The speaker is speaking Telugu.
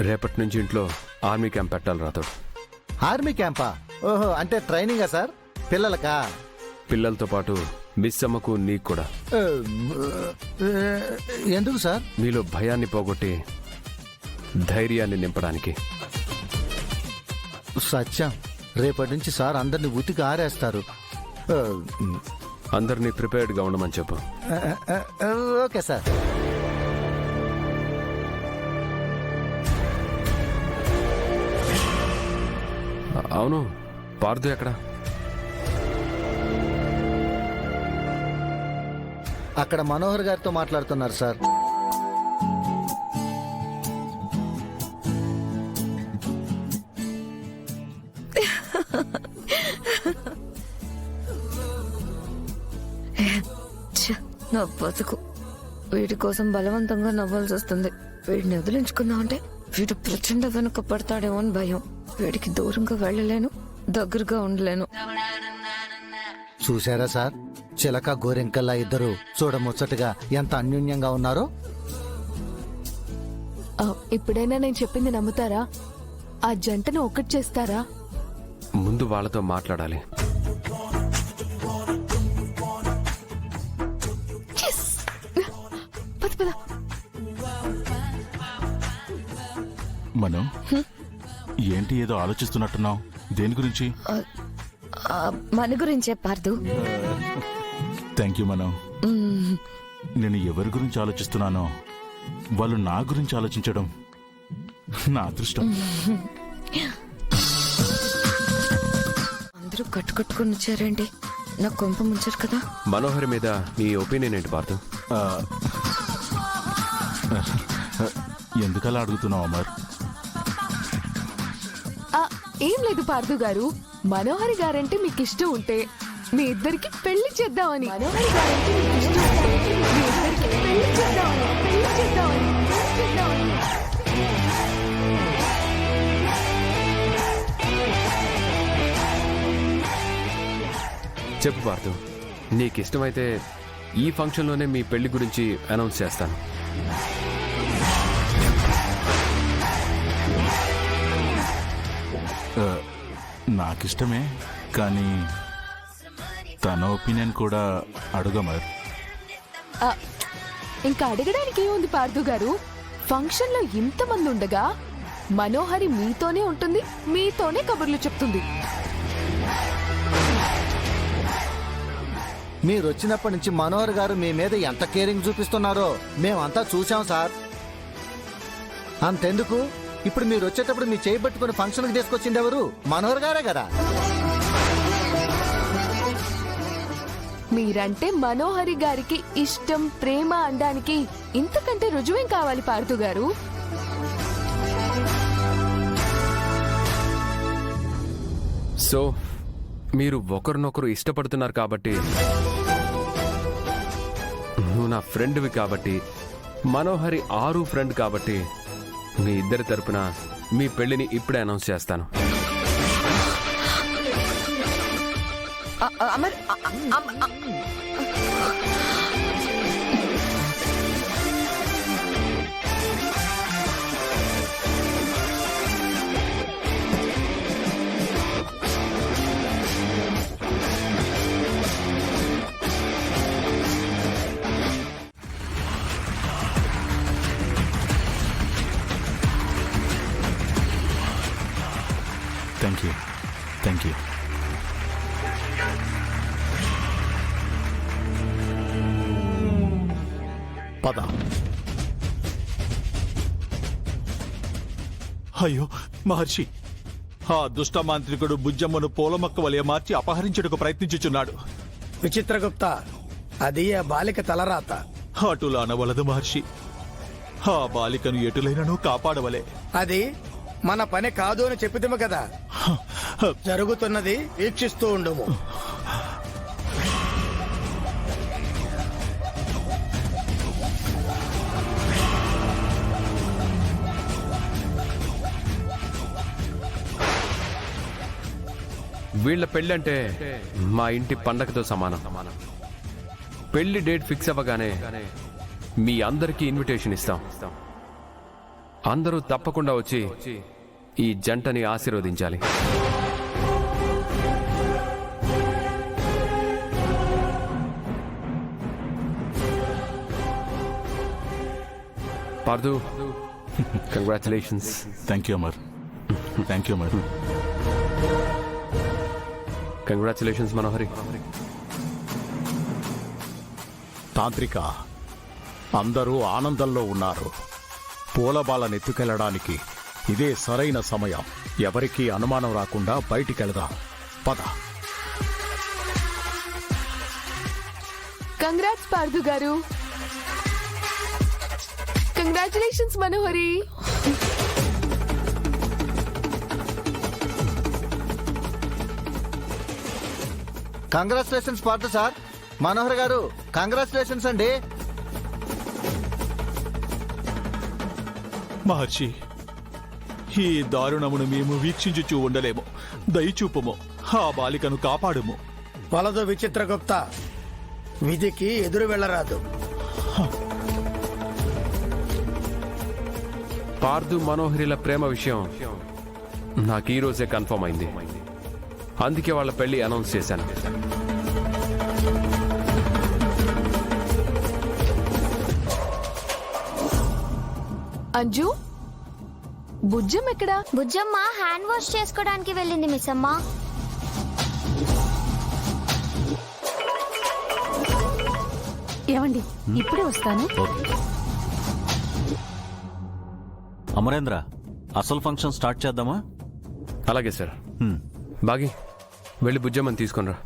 రేపటి నుంచి ఇంట్లో ఆర్మీ క్యాంప్ పెట్టాలి రాతోడు. Army CAMPA? ఓహో, అంటే ట్రైనింగా సార్? పిల్లలకా? పిల్లలతో పాటు మిస్ అమ్మకు నీకు కూడా. ఎందుకు సార్? మీలో భయాన్ని పోగొట్టి ధైర్యాన్ని నింపడానికి. సత్యం, రేపటి నుంచి సార్ అందరిని ఉతికి ఆరేస్తారు. అందరినీ ప్రిపేర్డ్గా ఉండమని చెప్పు. Okay sir. అవును, పార్దు ఎక్కడ? అక్కడ మనోహర్ గారితో మాట్లాడుతున్నారు సార్. నా బతుకు వీడి కోసం బలవంతంగా నవ్వాల్సి వస్తుంది. వీడిని వదిలించుకుందామంటే వీడు ప్రచండ వెనుక పడతాడేమో అని భయం. వీడికి దూరంగా వెళ్ళలేను, దగ్గరగా ఉండలేను. చూసారా సార్, చిలక గోరెంకల్లా ఇద్దరు చూడముచ్చటగా ఎంత అన్యోన్యంగా ఉన్నారో. ఇప్పుడైనా నేను చెప్పింది నమ్ముతారా? ఆ జంటను ఒక్కటి చేస్తారా? ముందు వాళ్ళతో మాట్లాడాలి. మనం ఏంటి ఏదో ఆలోచిస్తున్నట్టున్నావు? దేని గురించి? మన గురించే పార్దు. థ్యాంక్ యూ మనం. నేను ఎవరి గురించి ఆలోచిస్తున్నానో వాళ్ళు నా గురించి ఆలోచించడం నా అదృష్టం. అందరూ కట్టుకట్టుకుని వచ్చారండి, నా కొంప ముంచారు కదా. మనోహర్ మీద నీ ఒపీనియన్ ఏంటి పార్దు? ఎందుకలా అడుగుతున్నావు అమర్? ఏం లేదు పార్దు గారు, మనోహరి గారంటే మీకు ఇష్టం ఉంటే మీ ఇద్దరికి పెళ్లి చేద్దామని. మనోహరి గారంటే మీకు ఇష్టం ఉంటే మీ ఇద్దరికి పెళ్లి చేద్దామని. చెప్పు పార్దు, నీకిష్టమైతే ఈ ఫంక్షన్లోనే మీ పెళ్లి గురించి అనౌన్స్ చేస్తాను. నాకిష్టమే, కానీ తన ఒపీనియన్ కూడా అడుగమర్. ఇంకా అడగడానికి ఏముంది పార్దు గారు? ఫంక్షన్ లో ఇంతమంది ఉండగా మనోహరి మీతోనే ఉంటుంది, మీతోనే కబుర్లు చెప్తుంది. మీరు వచ్చినప్పటి నుంచి మనోహర్ గారు మీ మీద ఎంత కేరింగ్ చూపిస్తున్నారో మేమంతా చూసాం సార్. అంతెందుకు, ఇప్పుడు మీరు వచ్చేటప్పుడు మీ చేయి పట్టుకుని ఫంక్షన్కి తీసుకొచ్చింది ఎవరు? మనోహర్ గారే కదా. మీరంటే మనోహరి గారికి ఇష్టం, ప్రేమ అనడానికి ఇంతకంటే రుజువేం కావాలి పార్దు గారు? సో మీరు ఒకరినొకరు ఇష్టపడుతున్నారు కాబట్టి, నువ్వు నా ఫ్రెండ్వి కాబట్టి, మనోహరి ఆరు ఫ్రెండ్ కాబట్టి, మీ ఇద్దరి తరపున మీ పెళ్లిని ఇప్పుడే అనౌన్స్ చేస్తాను. Amar, thank you. పద. అయ్యో మహర్షి, ఆ దుష్ట మాంత్రికుడు బుజ్జమ్మను పూలమొక్క వలె మార్చి అపహరించుటకు ప్రయత్నించుచున్నాడు. విచిత్రగుప్త, అది ఆ బాలిక తలరాత. అటులా అనవలదు మహర్షి, ఆ బాలికను ఎటులైనను కాపాడవలే. అది మన పని కాదు అని చెప్పితేమో కదా. జరుగుతున్నది వీక్షిస్తూ ఉండము. వీళ్ళ పెళ్ళంటే మా ఇంటి పండగతో సమానం. పెళ్లి డేట్ ఫిక్స్ అవ్వగానే మీ అందరికీ ఇన్విటేషన్ ఇస్తాం. అందరూ తప్పకుండా వచ్చి ఈ జంటని ఆశీర్వదించాలి. Pardhu, congratulations. Thank you Amar. Thank you Amar. Congratulations Manohari. తాంత్రిక, అందరూ ఆనందంలో ఉన్నారు. పూలబాలనెత్తుకెళ్లడానికి ఇదే సరైన సమయం. ఎవరికీ అనుమానం రాకుండా బయటికెళదాం. పద. Congrats Pardhu garu. Congratulations Manohari. Congratulations Pardhu sir. Manohar garu congratulations అండి. మహర్షి, ఈ దారుణమును మేము వీక్షించుచూ ఉండలేము. దయచూపుము, ఆ బాలికను కాపాడుము. వలదు విచిత్రగుప్త, విధికి ఎదురు వెళ్ళరాదు. పార్దు మనోహరిల ప్రేమ విషయం నాకు ఈ రోజే కన్ఫర్మ్ అయింది. అందుకే వాళ్ళ పెళ్లి అనౌన్స్ చేశాను. అంజు, బుజ్జం ఎక్కడా? బుజ్జమ్మ హ్యాండ్ వాష్ చేసుకోవడానికి వెళ్ళింది మిస్ అమ్మ. ఏమండి, ఇప్పుడే వస్తాను. అమరేంద్ర, అసలు ఫంక్షన్ స్టార్ట్ చేద్దామా? అలాగే సార్. బాగి వెళ్ళి బుజ్జమ్మని తీసుకుని రా.